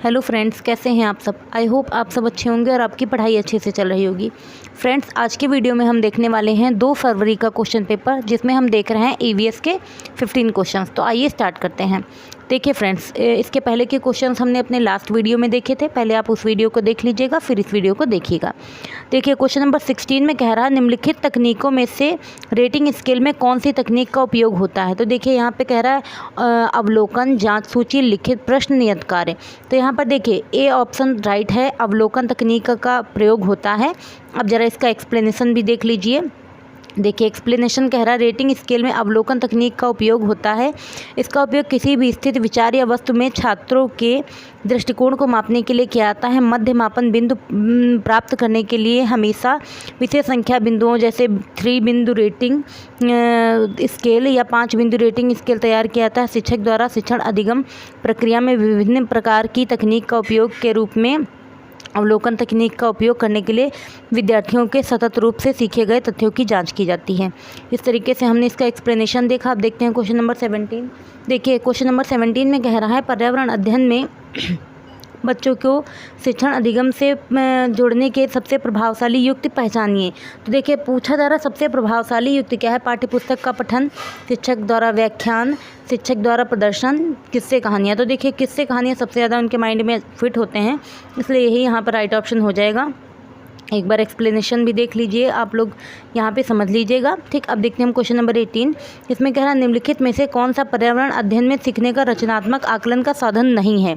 Hello friends, कैसे हैं आप सब। आई होप आप सब अच्छे होंगे और आपकी पढ़ाई अच्छे से चल रही होगी। फ्रेंड्स, आज के वीडियो में हम देखने वाले हैं 2 फरवरी का क्वेश्चन पेपर, जिसमें हम देख रहे हैं ईवीएस के 15 क्वेश्चंस। तो आइए स्टार्ट करते हैं। देखिए फ्रेंड्स, इसके पहले के क्वेश्चंस हमने अपने लास्ट वीडियो में देखे थे। पहले आप उस वीडियो को देख लीजिएगा, फिर इस वीडियो को देखिएगा। देखिए क्वेश्चन नंबर 16 में कह रहा है निम्नलिखित तकनीकों में से रेटिंग स्केल में कौन सी तकनीक का उपयोग होता है। तो देखिए यहाँ पे कह रहा है अवलोकन, जांच सूची, लिखित प्रश्न, नियत कार्य। तो यहाँ पर देखिए ए ऑप्शन राइट है, अवलोकन तकनीक का प्रयोग होता है। अब जरा इसका एक्सप्लेनेशन भी देख लीजिए। देखिए एक्सप्लेनेशन कह रहा है रेटिंग स्केल में अवलोकन तकनीक का उपयोग होता है। इसका उपयोग किसी भी स्थित विचार या वस्तु में छात्रों के दृष्टिकोण को मापने के लिए किया जाता है। मध्य मापन बिंदु प्राप्त करने के लिए हमेशा विशेष संख्या बिंदुओं जैसे 3 बिंदु रेटिंग स्केल या 5 बिंदु रेटिंग स्केल तैयार किया जाता है। शिक्षक द्वारा शिक्षण अधिगम प्रक्रिया में विभिन्न प्रकार की तकनीक का उपयोग के रूप में अवलोकन तकनीक का उपयोग करने के लिए विद्यार्थियों के सतत रूप से सीखे गए तथ्यों की जांच की जाती है। इस तरीके से हमने इसका एक्सप्लेनेशन देखा। अब देखते हैं क्वेश्चन नंबर 17। देखिए क्वेश्चन नंबर 17 में कह रहा है पर्यावरण अध्ययन में बच्चों को शिक्षण अधिगम से जोड़ने के सबसे प्रभावशाली युक्ति पहचानिए। तो देखिए पूछा जा रहा सबसे प्रभावशाली युक्ति क्या है। पाठ्यपुस्तक का पठन, शिक्षक द्वारा व्याख्यान, शिक्षक द्वारा प्रदर्शन, किस्से कहानियाँ। तो देखिए किस्से कहानियाँ सबसे ज़्यादा उनके माइंड में फिट होते हैं, इसलिए यही यहाँ पर राइट ऑप्शन हो जाएगा। एक बार एक्सप्लेनेशन भी देख लीजिए, आप लोग यहाँ पे समझ लीजिएगा। ठीक, अब देखते हैं हम क्वेश्चन नंबर 18। इसमें कह रहा है निम्नलिखित में से कौन सा पर्यावरण अध्ययन में सीखने का रचनात्मक आकलन का साधन नहीं है।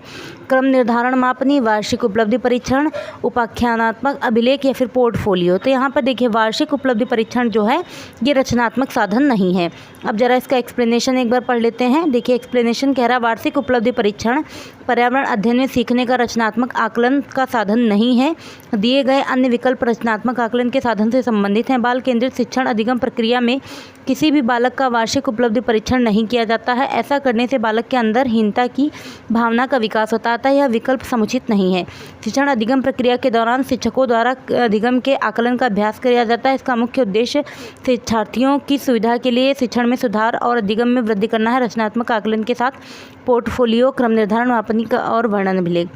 क्रम निर्धारण मापनी, वार्षिक उपलब्धि परीक्षण, उपाख्यानात्मक अभिलेख या फिर पोर्टफोलियो। तो यहाँ पर देखिए वार्षिक उपलब्धि परीक्षण जो है ये रचनात्मक साधन नहीं है। अब जरा इसका एक्सप्लेनेशन एक बार पढ़ लेते हैं। देखिए एक्सप्लेनेशन कह रहा है वार्षिक उपलब्धि परीक्षण पर्यावरण अध्ययन में सीखने का रचनात्मक आकलन का साधन नहीं है। दिए गए अन्य विकल्प रचनात्मक आकलन के साधन से संबंधित हैं। बाल केंद्रित शिक्षण अधिगम प्रक्रिया में किसी भी बालक का वार्षिक उपलब्धि परीक्षण नहीं किया जाता है। ऐसा करने से बालक के अंदर हीनता की भावना का विकास होता है। यह विकल्प समुचित नहीं है। शिक्षण अधिगम प्रक्रिया के दौरान शिक्षकों द्वारा अधिगम के आकलन का अभ्यास किया जाता है। इसका मुख्य उद्देश्य शिक्षार्थियों की सुविधा के लिए शिक्षण में सुधार और अधिगम में वृद्धि करना है। रचनात्मक आकलन के साथ पोर्टफोलियो, क्रम निर्धारण, मापनी का और वर्णन अभिलेख।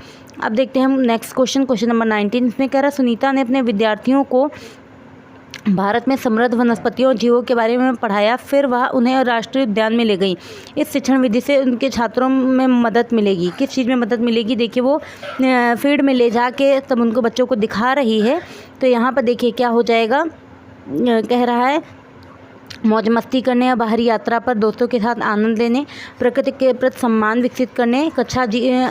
अब देखते हैं हम नेक्स्ट क्वेश्चन, क्वेश्चन नंबर 19। इसमें कह रहा है सुनीता ने अपने विद्यार्थियों को भारत में समृद्ध वनस्पतियों और जीवों के बारे में पढ़ाया, फिर वह उन्हें राष्ट्रीय उद्यान में ले गई। इस शिक्षण विधि से उनके छात्रों में मदद मिलेगी। किस चीज़ में मदद मिलेगी। देखिए वो फील्ड में ले जाके तब उनको बच्चों को दिखा रही है। तो यहाँ पर देखिए क्या हो जाएगा। कह रहा है मौज मस्ती करने या बाहरी यात्रा पर दोस्तों के साथ आनंद लेने, प्रकृति के प्रति सम्मान विकसित करने, कक्षा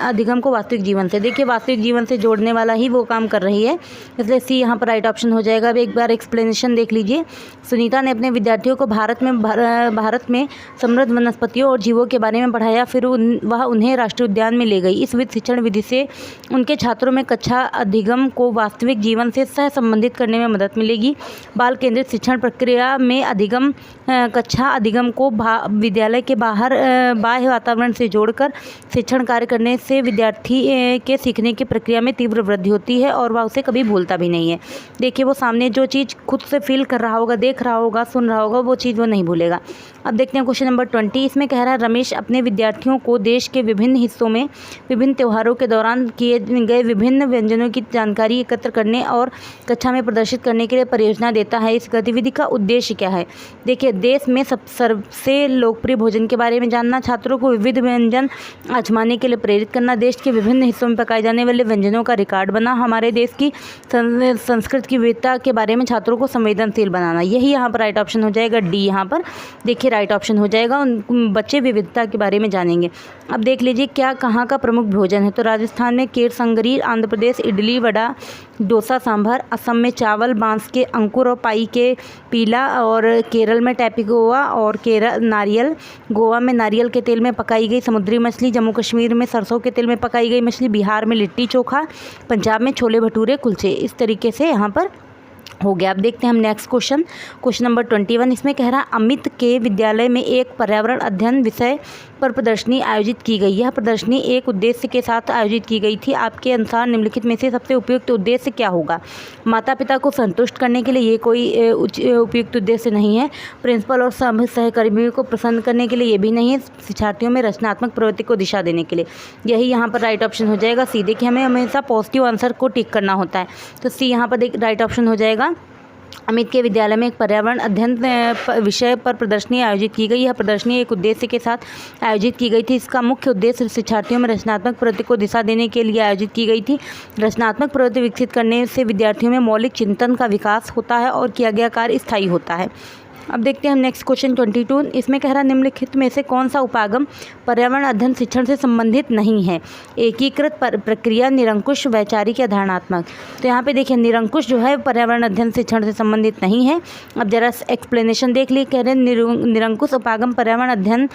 अधिगम को वास्तविक जीवन से। देखिए वास्तविक जीवन से जोड़ने वाला ही वो काम कर रही है, इसलिए सी यहाँ पर राइट ऑप्शन हो जाएगा। अब एक बार एक्सप्लेनेशन देख लीजिए। सुनीता ने अपने विद्यार्थियों को भारत में समृद्ध वनस्पतियों और जीवों के बारे में पढ़ाया, फिर वह उन्हें राष्ट्रीय उद्यान में ले गई। इस शिक्षण विधि से उनके छात्रों में कक्षा अधिगम को वास्तविक जीवन से सह संबंधित करने में मदद मिलेगी। बाल केंद्रित शिक्षण प्रक्रिया में अधिगम कक्षा अधिगम को विद्यालय के बाहर बाह्य वातावरण से जोड़कर शिक्षण कार्य करने से विद्यार्थी के सीखने की प्रक्रिया में तीव्र वृद्धि होती है और वह उसे कभी भूलता भी नहीं है। देखिए वो सामने जो चीज़ खुद से फील कर रहा होगा, देख रहा होगा, सुन रहा होगा, वो चीज़ वो नहीं भूलेगा। अब देखते हैं क्वेश्चन नंबर 20। इसमें कह रहा है रमेश अपने विद्यार्थियों को देश के विभिन्न हिस्सों में विभिन्न त्योहारों के दौरान किए गए विभिन्न व्यंजनों की जानकारी एकत्र करने और कक्षा में प्रदर्शित करने के लिए परियोजना देता है। इस गतिविधि का उद्देश्य क्या है। देखिए देश में सबसे लोकप्रिय भोजन के बारे में जानना, छात्रों को विविध व्यंजन आजमाने के लिए प्रेरित करना, देश के विभिन्न हिस्सों में पकाए जाने वाले व्यंजनों का रिकॉर्ड बना, हमारे देश की संस्कृति की विविधता के बारे में छात्रों को संवेदनशील बनाना। यही यहाँ पर राइट ऑप्शन हो जाएगा, डी यहाँ पर देखिए राइट ऑप्शन हो जाएगा। उन बच्चे विविधता के बारे में जानेंगे। अब देख लीजिए क्या कहाँ का प्रमुख भोजन है। तो राजस्थान में केर संगरी, आंध्र प्रदेश इडली वड़ा डोसा सांभर, असम में चावल, बांस के अंकुर और पाई के पीला, और केरल में टैपिगोआ और नारियल, गोवा में नारियल के तेल में पकाई गई समुद्री मछली, जम्मू कश्मीर में सरसों के तेल में पकाई गई मछली, बिहार में लिट्टी चोखा, पंजाब में छोले भटूरे कुलचे। इस तरीके से यहाँ पर हो गया। अब देखते हैं हम नेक्स्ट क्वेश्चन, क्वेश्चन नंबर 21। इसमें कह रहा है अमित के विद्यालय में एक पर्यावरण अध्ययन विषय पर प्रदर्शनी आयोजित की गई। यह प्रदर्शनी एक उद्देश्य के साथ आयोजित की गई थी। आपके अनुसार निम्नलिखित में से सबसे उपयुक्त उद्देश्य क्या होगा? माता पिता को संतुष्ट करने के लिए ये कोई उपयुक्त उद्देश्य नहीं है। प्रिंसिपल और सहकर्मियों को प्रसन्न करने के लिए ये भी नहीं है। शिक्षार्थियों में रचनात्मक प्रवृत्ति को दिशा देने के लिए। यही यहाँ पर राइट ऑप्शन हो जाएगा सी। देखिए हमें हमेशा पॉजिटिव आंसर को टिक करना होता है, तो सी यहाँ पर राइट ऑप्शन हो जाएगा। अमित के विद्यालय में एक पर्यावरण अध्ययन विषय पर प्रदर्शनी आयोजित की गई। यह प्रदर्शनी एक उद्देश्य के साथ आयोजित की गई थी। इसका मुख्य उद्देश्य शिक्षार्थियों में रचनात्मक प्रवृत्ति को दिशा देने के लिए आयोजित की गई थी। रचनात्मक प्रवृत्ति विकसित करने से विद्यार्थियों में मौलिक चिंतन का विकास होता है और किया गया कार्य स्थायी होता है। अब देखते हैं हम नेक्स्ट क्वेश्चन 22। इसमें कह रहा है निम्नलिखित में से कौन सा उपागम पर्यावरण अध्ययन शिक्षण से संबंधित नहीं है? एकीकृत प्रक्रिया, निरंकुश, वैचारिक या धारणात्मक। तो यहाँ पे देखिए निरंकुश जो है पर्यावरण अध्ययन शिक्षण से संबंधित नहीं है। अब जरा एक्सप्लेनेशन देख लीजिए। कह रहे हैं निरंकुश उपागम पर्यावरण अध्ययन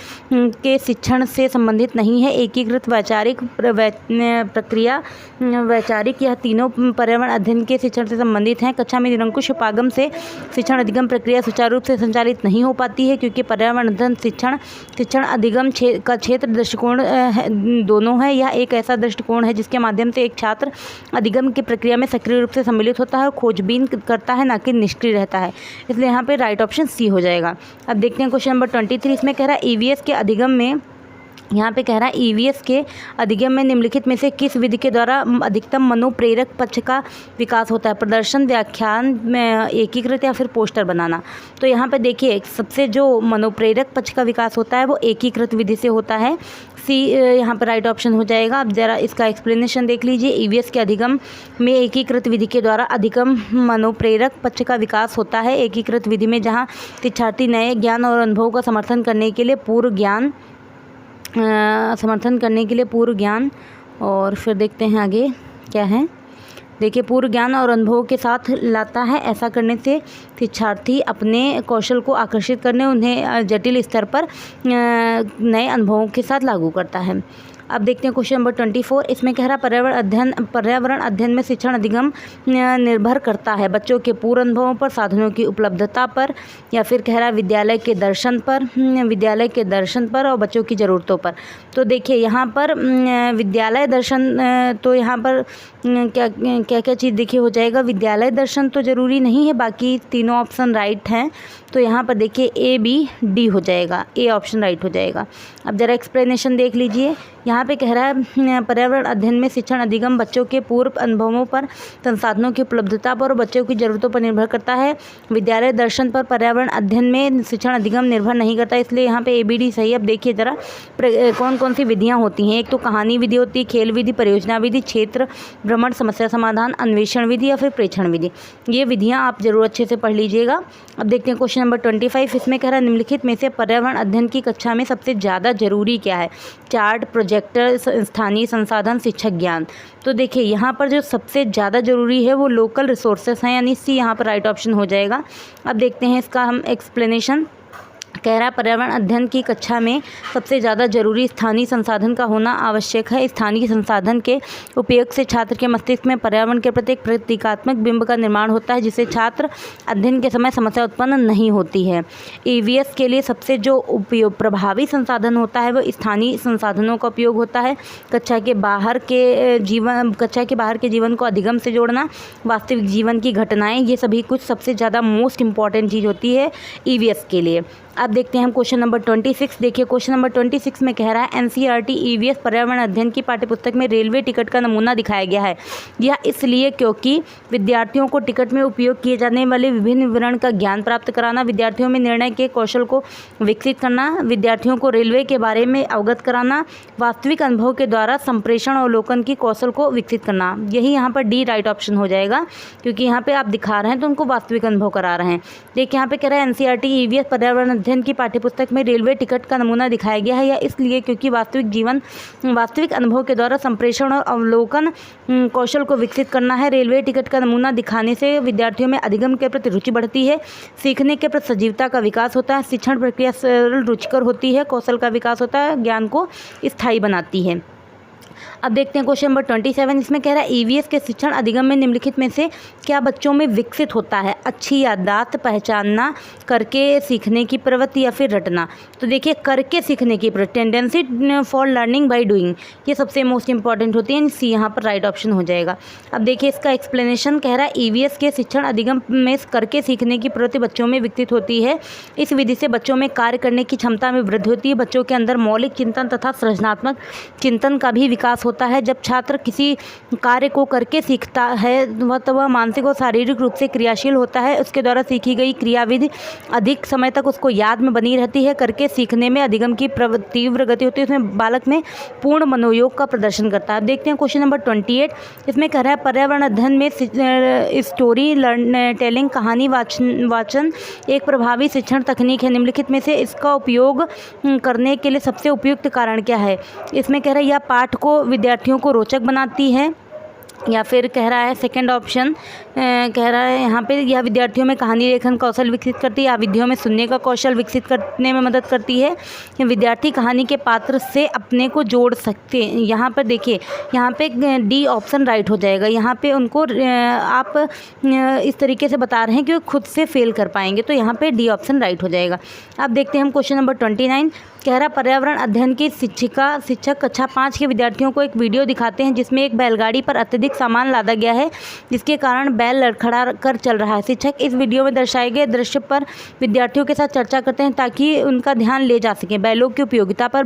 के शिक्षण से संबंधित नहीं है। एकीकृत, वैचारिक, प्रक्रिया, वैचारिक, यह तीनों पर्यावरण अध्ययन के शिक्षण से संबंधित हैं। कक्षा में निरंकुश उपागम से शिक्षण अधिगम प्रक्रिया सुचारू रूप से संचालित नहीं हो पाती है, क्योंकि पर्यावरण अध्ययन शिक्षण अधिगम का क्षेत्र दृष्टिकोण दोनों है। यह एक ऐसा दृष्टिकोण है जिसके माध्यम से एक छात्र अधिगम की प्रक्रिया में सक्रिय रूप से सम्मिलित होता है और खोजबीन करता है, ना कि निष्क्रिय रहता है। इसलिए यहाँ पे राइट ऑप्शन सी हो जाएगा। अब देखते हैं क्वेश्चन नंबर 23। इसमें कह रहा है ईवीएस के अधिगम में, यहाँ पे कह रहा है ईवीएस के अधिगम में निम्नलिखित में से किस विधि के द्वारा अधिकतम मनोप्रेरक पक्ष का विकास होता है? प्रदर्शन, व्याख्यान में एकीकृत या फिर पोस्टर बनाना। तो यहाँ पे देखिए सबसे जो मनोप्रेरक पक्ष का विकास होता है वो एकीकृत विधि से होता है। सी यहाँ पर राइट ऑप्शन हो जाएगा। अब जरा इसका एक्सप्लेनेशन देख लीजिए। ईवीएस के अधिगम में एकीकृत विधि के द्वारा अधिकतम मनोप्रेरक पक्ष का विकास होता है। एकीकृत विधि में जहाँ शिक्षार्थी नए ज्ञान और अनुभवों का समर्थन करने के लिए पूर्व ज्ञान और फिर देखते हैं आगे क्या है। देखिए पूर्व ज्ञान और अनुभवों के साथ लाता है। ऐसा करने से शिक्षार्थी अपने कौशल को आकर्षित करने, उन्हें जटिल स्तर पर नए अनुभवों के साथ लागू करता है। अब देखते हैं क्वेश्चन नंबर 24। इसमें कह रहा पर्यावरण अध्ययन में शिक्षण अधिगम निर्भर करता है बच्चों के पूर्व अनुभवों पर, साधनों की उपलब्धता पर, या फिर कह रहा है विद्यालय के दर्शन पर और बच्चों की ज़रूरतों पर। तो देखिए यहाँ पर विद्यालय दर्शन, तो यहाँ पर क्या चीज़ देखिए हो जाएगा। विद्यालय दर्शन तो ज़रूरी नहीं है, बाकी तीनों ऑप्शन राइट हैं। तो यहाँ पर देखिए ए, बी, डी हो जाएगा। ए ऑप्शन राइट हो जाएगा। अब ज़रा एक्सप्लेनेशन देख लीजिए। यहाँ पे कह रहा है पर्यावरण अध्ययन में शिक्षण अधिगम बच्चों के पूर्व अनुभवों पर, संसाधनों की उपलब्धता पर और बच्चों की ज़रूरतों पर निर्भर करता है। विद्यालय दर्शन पर पर्यावरण अध्ययन में शिक्षण अधिगम निर्भर नहीं करता, इसलिए यहाँ पे ABD सही। अब देखिए ज़रा कौन कौन सी विधियाँ होती हैं। एक तो कहानी विधि होती है, खेल विधि, परियोजना विधि, क्षेत्र भ्रमण, समस्या समाधान, अन्वेषण विधि या फिर प्रेक्षण विधि। ये विधियाँ आप जरूर अच्छे से पढ़ लीजिएगा। अब देखते हैं क्वेश्चन नंबर 25। इसमें कह रहा है निम्नलिखित में से पर्यावरण अध्ययन की कक्षा में सबसे ज़्यादा जरूरी क्या है? चार्ट, प्रोजेक्टर, स्थानीय संसाधन, शिक्षक ज्ञान। तो देखिए यहाँ पर जो सबसे ज़्यादा ज़रूरी है वो लोकल रिसोर्सेस हैं, यानी सी यहाँ पर राइट ऑप्शन हो जाएगा। अब देखते हैं इसका हम एक्सप्लेनेशन। कह रहा पर्यावरण अध्ययन की कक्षा में सबसे ज़्यादा जरूरी स्थानीय संसाधन का होना आवश्यक है। स्थानीय संसाधन के उपयोग से छात्र के मस्तिष्क में पर्यावरण के प्रति एक प्रतीकात्मक बिंब का निर्माण होता है, जिससे छात्र अध्ययन के समय समस्या उत्पन्न नहीं होती है। EVS के लिए सबसे जो उपयोग प्रभावी संसाधन होता है वो स्थानीय संसाधनों का उपयोग होता है। कक्षा के बाहर के जीवन को अधिगम से जोड़ना, वास्तविक जीवन की घटनाएँ, ये सभी कुछ सबसे ज़्यादा मोस्ट इम्पॉर्टेंट चीज़ होती है EVS के लिए। अब देखते हैं हम क्वेश्चन नंबर 26। देखिए क्वेश्चन नंबर 26 में कह रहा है NCERT EVS पर्यावरण अध्ययन की पाठ्यपुस्तक में रेलवे टिकट का नमूना दिखाया गया है। यह इसलिए क्योंकि विद्यार्थियों को टिकट में उपयोग किए जाने वाले विभिन्न विवरण का ज्ञान प्राप्त कराना, विद्यार्थियों में निर्णय के कौशल को विकसित करना, विद्यार्थियों को रेलवे के बारे में अवगत कराना, वास्तविक अनुभव के द्वारा संप्रेषण अवलोकन की कौशल को विकसित करना। यही यहाँ पर डी राइट ऑप्शन हो जाएगा, क्योंकि यहाँ पर आप दिखा रहे हैं तो उनको वास्तविक अनुभव करा रहे हैं। देखिए यहाँ पे कह रहा है NCERT EVS पर्यावरण अध्ययन की पाठ्यपुस्तक में रेलवे टिकट का नमूना दिखाया गया है। यह इसलिए क्योंकि वास्तविक अनुभव के द्वारा संप्रेषण और अवलोकन कौशल को विकसित करना है। रेलवे टिकट का नमूना दिखाने से विद्यार्थियों में अधिगम के प्रति रुचि बढ़ती है, सीखने के प्रति सजीवता का विकास होता है, शिक्षण प्रक्रिया सरल रुचिकर होती है, कौशल का विकास होता है, ज्ञान को स्थायी बनाती है। अब देखते हैं क्वेश्चन नंबर 27। इसमें कह रहा है ईवीएस के शिक्षण अधिगम में निम्नलिखित में से क्या बच्चों में विकसित होता है? अच्छी याददाश्त, पहचानना, करके सीखने की प्रवृत्ति या फिर रटना। तो देखिए करके सीखने की प्रवृत्ति, tendency for learning by doing, ये सबसे मोस्ट इंपॉर्टेंट होती है। सी यहाँ पर राइट ऑप्शन हो जाएगा। अब देखिए इसका एक्सप्लेनेशन कह रहा है ईवीएस के शिक्षण अधिगम में करके सीखने की प्रवृत्ति बच्चों में विकसित होती है। इस विधि से बच्चों में कार्य करने की क्षमता में वृद्धि होती है। बच्चों के अंदर मौलिक चिंतन तथा सृजनात्मक चिंतन का भी विकास होता है। जब छात्र किसी कार्य को करके सीखता है तो वह मानसिक और शारीरिक रूप से क्रियाशील होता है। उसके द्वारा सीखी गई क्रियाविधि अधिक समय तक उसको याद में बनी रहती है। करके सीखने में अधिगम की तीव्र गति होती है। उसमें बालक में पूर्ण मनोयोग का प्रदर्शन करता है। अब देखते हैं क्वेश्चन नंबर 28। इसमें कह रहा है पर्यावरण अध्ययन में स्टोरी टेलिंग, कहानी वाचन एक प्रभावी शिक्षण तकनीक है। निम्नलिखित में से इसका उपयोग करने के लिए सबसे उपयुक्त कारण क्या है? इसमें कह रहा है यह पाठ को विद्यार्थियों को रोचक बनाती है, या फिर कह रहा है सेकंड ऑप्शन कह रहा है यहाँ पे यह विद्यार्थियों में कहानी लेखन कौशल विकसित करती है, या विद्यार्थियों में सुनने का कौशल विकसित करने में मदद करती है। विद्यार्थी कहानी के पात्र से अपने को जोड़ सकते हैं। यहाँ पर देखिए यहाँ पे डी ऑप्शन राइट हो जाएगा। यहाँ पे उनको आप इस तरीके से बता रहे हैं कि वो खुद से फेल कर पाएंगे, तो यहाँ पे डी ऑप्शन राइट हो जाएगा। अब देखते हैं हम क्वेश्चन नंबर 29। कह रहा पर्यावरण अध्ययन की शिक्षक कक्षा 5 के विद्यार्थियों को एक वीडियो दिखाते हैं जिसमें एक बैलगाड़ी पर अत्यधिक सामान लादा गया है जिसके कारण बैल लड़खड़ा कर चल रहा है। शिक्षक इस वीडियो में दर्शाए गए दृश्य पर विद्यार्थियों के साथ चर्चा करते हैं ताकि उनका ध्यान ले जा सके। बैलों की उपयोगिता पर,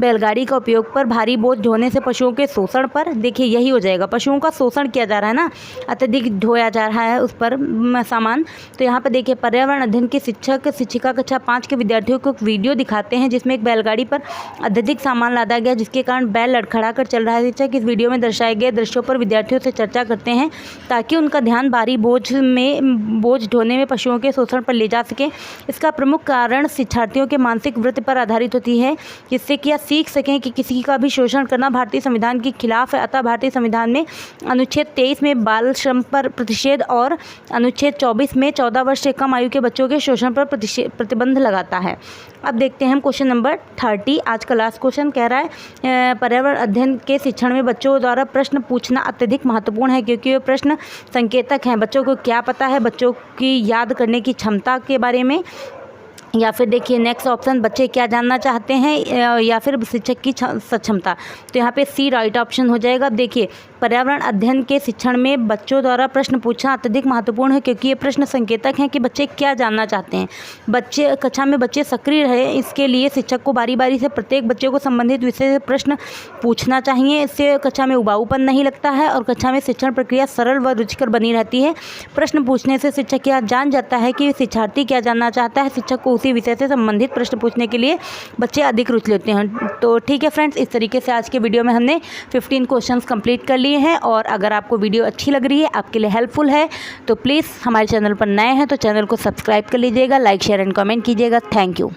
बैलगाड़ी का उपयोग पर, भारी बोझ ढोने से पशुओं के शोषण पर। देखिए यही हो जाएगा, पशुओं का शोषण किया जा रहा है ना, अत्यधिक ढोया जा रहा है उस पर सामान। तो यहाँ पर देखिए पर्यावरण अध्ययन के शिक्षिका कक्षा 5 के विद्यार्थियों को एक वीडियो दिखाते हैं जिसमें बैलगाड़ी पर अत्यधिक सामान लादा गया जिसके कारण बैल लड़खड़ा कर चल रहा है। शिक्षक इस वीडियो में दर्शाए गए दृश्यों पर विद्यार्थियों से चर्चा करते हैं ताकि उनका ध्यान भारी बोझ ढोने में पशुओं के शोषण पर ले जा सके। इसका प्रमुख कारण शिक्षार्थियों के मानसिक वृत्ति पर आधारित होती है जिससे कि यह सीख सकें कि किसी का भी शोषण करना भारतीय संविधान के खिलाफ है। अतः भारतीय संविधान में अनुच्छेद 23 में बाल श्रम पर प्रतिषेध और अनुच्छेद 24 में 14 वर्ष से कम आयु के बच्चों के शोषण पर प्रतिबंध लगाता है। अब देखते हैं हम क्वेश्चन नंबर 30। आज का लास्ट क्वेश्चन कह रहा है पर्यावरण अध्ययन के शिक्षण में बच्चों द्वारा प्रश्न पूछना अत्यधिक महत्वपूर्ण है क्योंकि ये प्रश्न संकेतक हैं। बच्चों को क्या पता है बच्चों की याद करने की क्षमता के बारे में, या फिर देखिए नेक्स्ट ऑप्शन बच्चे क्या जानना चाहते हैं, या फिर शिक्षक की सक्षमता। तो यहाँ पे सी राइट ऑप्शन हो जाएगा। अब देखिए पर्यावरण अध्ययन के शिक्षण में बच्चों द्वारा प्रश्न पूछना अत्यधिक महत्वपूर्ण है क्योंकि ये प्रश्न संकेतक हैं कि बच्चे क्या जानना चाहते हैं। बच्चे कक्षा में बच्चे सक्रिय रहे, इसके लिए शिक्षक को बारी बारी से प्रत्येक बच्चे को संबंधित विषय से प्रश्न पूछना चाहिए। इससे कक्षा में उबाऊपन नहीं लगता है और कक्षा में शिक्षण प्रक्रिया सरल व रुचिकर बनी रहती है। प्रश्न पूछने से शिक्षक यह जान जाता है कि शिक्षार्थी क्या जानना चाहता है। शिक्षक को उसी विषय से संबंधित प्रश्न पूछने के लिए बच्चे अधिक रुचि लेते हैं। तो ठीक है फ्रेंड्स, इस तरीके से आज के वीडियो में हमने 15 क्वेश्चंस कंप्लीट कर लिए हैं। और अगर आपको वीडियो अच्छी लग रही है, आपके लिए हेल्पफुल है, तो प्लीज़ हमारे चैनल पर नए हैं तो चैनल को सब्सक्राइब कर लीजिएगा, लाइक शेयर एंड कमेंट कीजिएगा। Thank you.